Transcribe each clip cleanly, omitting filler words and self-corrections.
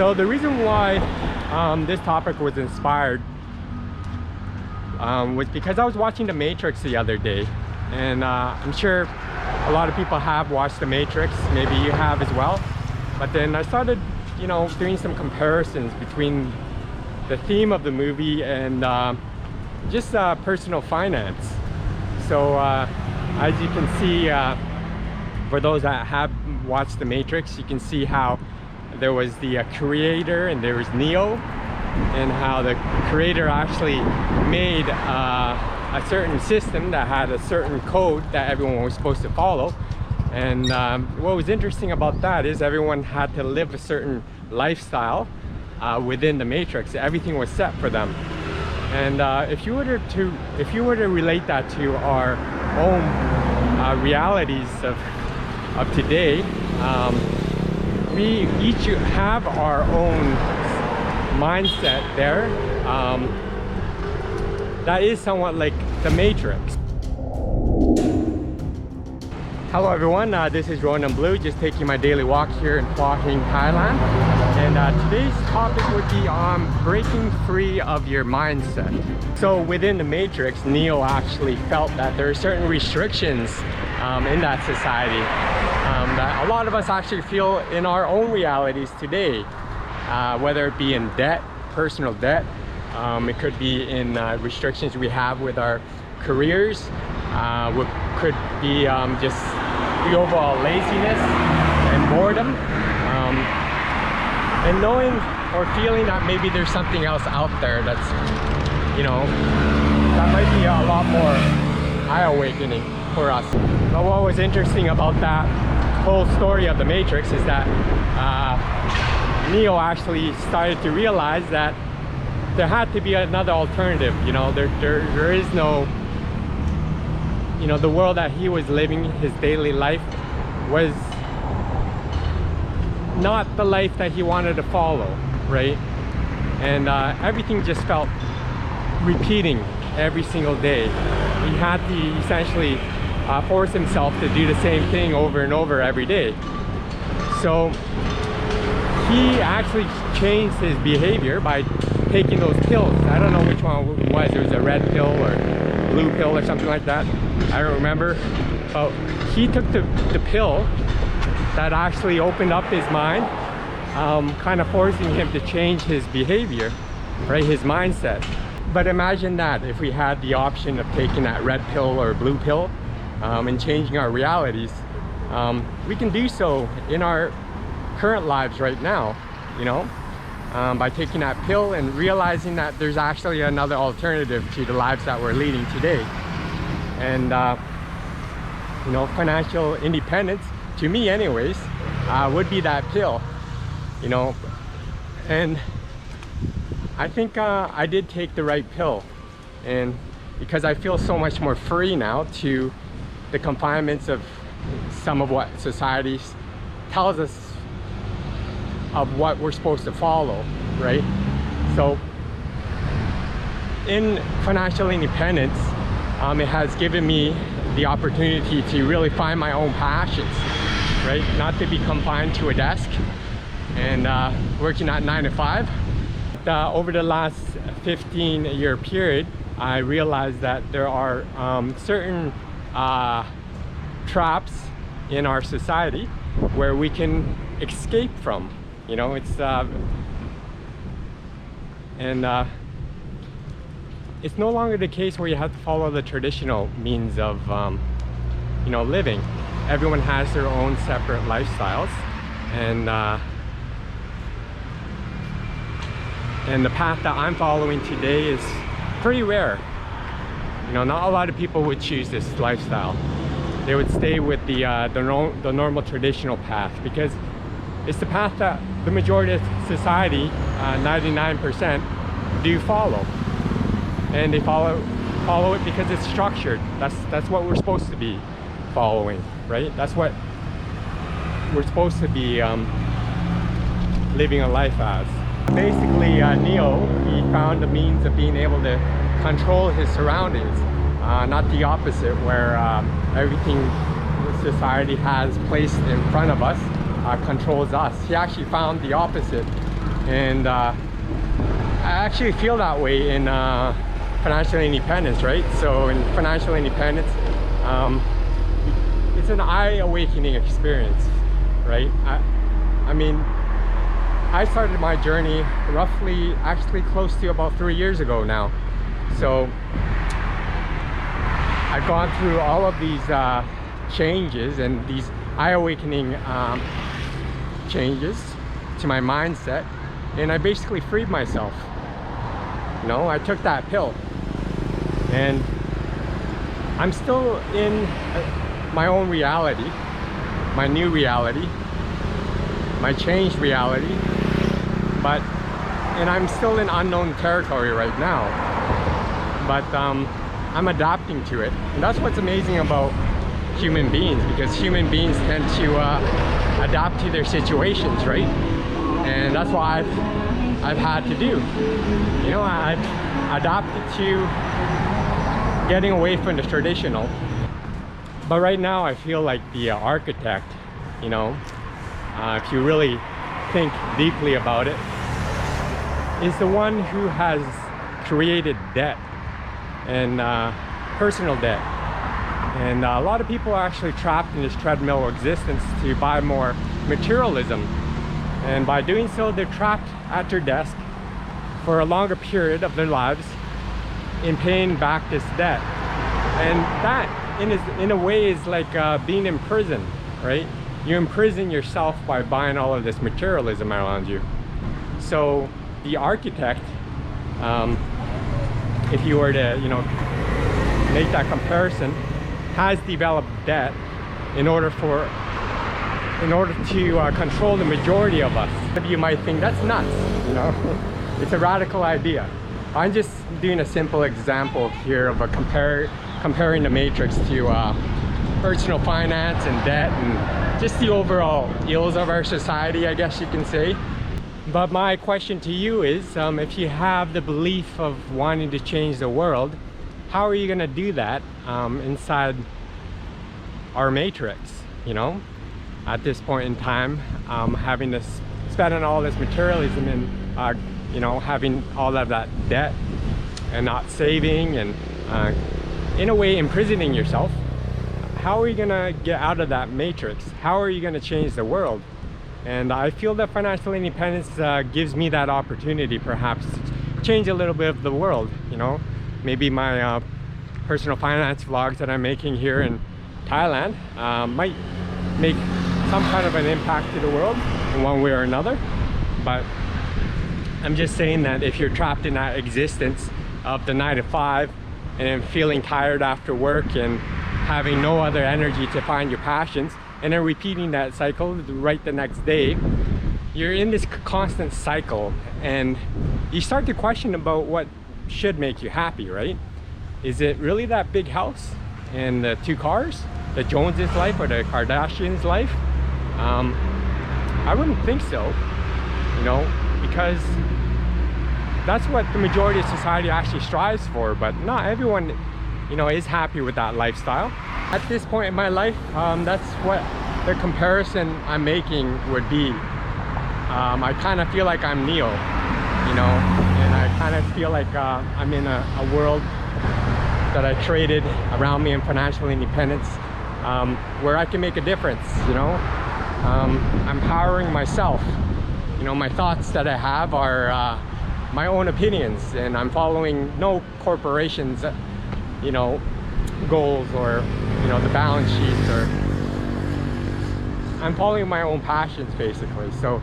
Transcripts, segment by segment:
So the reason why this topic was inspired was because I was watching The Matrix the other day, and I'm sure a lot of people have watched The Matrix, maybe you have as well. But then I started, you know, doing some comparisons between the theme of the movie and just personal finance. So as you can see, for those that have watched The Matrix, you can see how there was the creator and there was Neo, and how the creator actually made a certain system that had a certain code that everyone was supposed to follow. And what was interesting about that is everyone had to live a certain lifestyle within the Matrix. Everything was set for them. And if you were to relate that to our own realities of today, we each have our own mindset there that is somewhat like the Matrix. Hello everyone, this is Ronan Blue, just taking my daily walk here in Hua Hin, Thailand. And today's topic would be on breaking free of your mindset. So within the Matrix, Neo actually felt that there are certain restrictions in that society that a lot of us actually feel in our own realities today, whether it be in debt, personal debt, it could be in restrictions we have with our careers, could be just the overall laziness and boredom, and knowing or feeling that maybe there's something else out there that's, you know, that might be a lot more eye-awakening for us. But what was interesting about that whole story of the Matrix is that Neo actually started to realize that there had to be another alternative. You know, there is no, you know, the world that he was living, his daily life, was not the life that he wanted to follow, right? And everything just felt repeating every single day. He had to essentially force himself to do the same thing over and over every day. So he actually changed his behavior by taking those pills. I don't know which one it was. It was a red pill or blue pill or something like that. I don't remember. But he took the pill that actually opened up his mind, kind of forcing him to change his behavior, right? His mindset. But imagine that if we had the option of taking that red pill or blue pill and changing our realities, we can do so in our current lives right now, you know, by taking that pill and realizing that there's actually another alternative to the lives that we're leading today. And you know, financial independence, to me anyways, would be that pill, you know. And I think I did take the right pill, and because I feel so much more free now to the confinements of some of what society tells us of what we're supposed to follow, right? So in financial independence, it has given me the opportunity to really find my own passions, right? Not to be confined to a desk and working at 9 to 5. Over the last 15-year period, I realized that there are certain traps in our society where we can escape from. You know, it's it's no longer the case where you have to follow the traditional means of you know, living. Everyone has their own separate lifestyles, and the path that I'm following today is pretty rare. You know, not a lot of people would choose this lifestyle. They would stay with the normal traditional path, because it's the path that the majority of society, 99%, do follow. And they follow it because it's structured. That's what we're supposed to be following, right? That's what we're supposed to be living a life as. Basically, Neo, he found a means of being able to control his surroundings, not the opposite, where everything society has placed in front of us controls us. He actually found the opposite, And I actually feel that way in financial independence, right? So in financial independence, it's an eye-awakening experience, right? I mean, I started my journey roughly, actually close to about 3 years ago now. So I've gone through all of these changes and these eye-awakening changes to my mindset, and I basically freed myself. You know, I took that pill, and I'm still in my own reality, my new reality, my changed reality, and I'm still in unknown territory right now, but I'm adapting to it. And that's what's amazing about human beings, because human beings tend to adapt to their situations, right? And that's what I've had to do. You know, I've adapted to getting away from the traditional. But right now I feel like the architect, you know, if you really think deeply about it, is the one who has created debt and personal debt. And a lot of people are actually trapped in this treadmill of existence to buy more materialism. And by doing so, they're trapped at their desk for a longer period of their lives in paying back this debt. And that, in a way, is like being in prison, right? You imprison yourself by buying all of this materialism around you. So the architect, if you were to, you know, make that comparison, has developed debt in order to control the majority of us. You might think that's nuts, you know. It's a radical idea. I'm just doing a simple example here of comparing the matrix to personal finance and debt and just the overall ills of our society, I guess you can say. But my question to you is, if you have the belief of wanting to change the world, how are you going to do that inside our matrix, you know? At this point in time, having to spend on all this materialism and you know, having all of that debt and not saving and in a way imprisoning yourself. How are you gonna get out of that matrix? How are you gonna change the world? And I feel that financial independence gives me that opportunity, perhaps, to change a little bit of the world, you know? Maybe my personal finance vlogs that I'm making here in Thailand might make some kind of an impact to the world in one way or another. But I'm just saying that if you're trapped in that existence of the 9 to 5 and then feeling tired after work and having no other energy to find your passions, and then repeating that cycle right the next day, you're in this constant cycle, and you start to question about what should make you happy, right? Is it really that big house and the 2 cars, the Joneses' life or the Kardashians' life? I wouldn't think so, you know, because that's what the majority of society actually strives for, but not everyone, you know, is happy with that lifestyle. At this point in my life, that's what the comparison I'm making would be. I kind of feel like I'm Neo, you know, and I kind of feel like I'm in a world that I traded around me in financial independence, where I can make a difference, you know. I'm empowering myself. You know, my thoughts that I have are my own opinions, and I'm following no corporations, you know, goals or, you know, the balance sheets, or I'm following my own passions, basically. So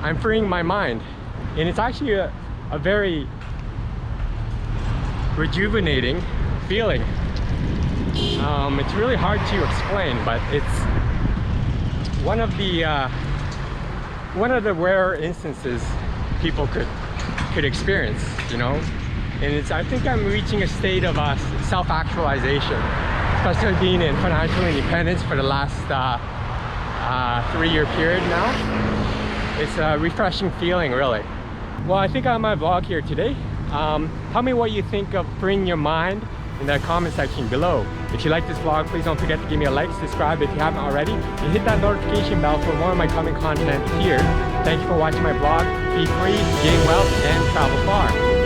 I'm freeing my mind, and it's actually a very rejuvenating feeling. It's really hard to explain, but it's one of the rare instances people could experience, you know. And I think I'm reaching a state of self-actualization, especially being in financial independence for the last 3-year period now. It's a refreshing feeling, really. Well, I think on my vlog here today, tell me what you think of freeing your mind in the comment section below. If you like this vlog, please don't forget to give me a like, subscribe if you haven't already, and hit that notification bell for more of my coming content here. Thank you for watching my vlog. Be free, gain wealth, and travel far.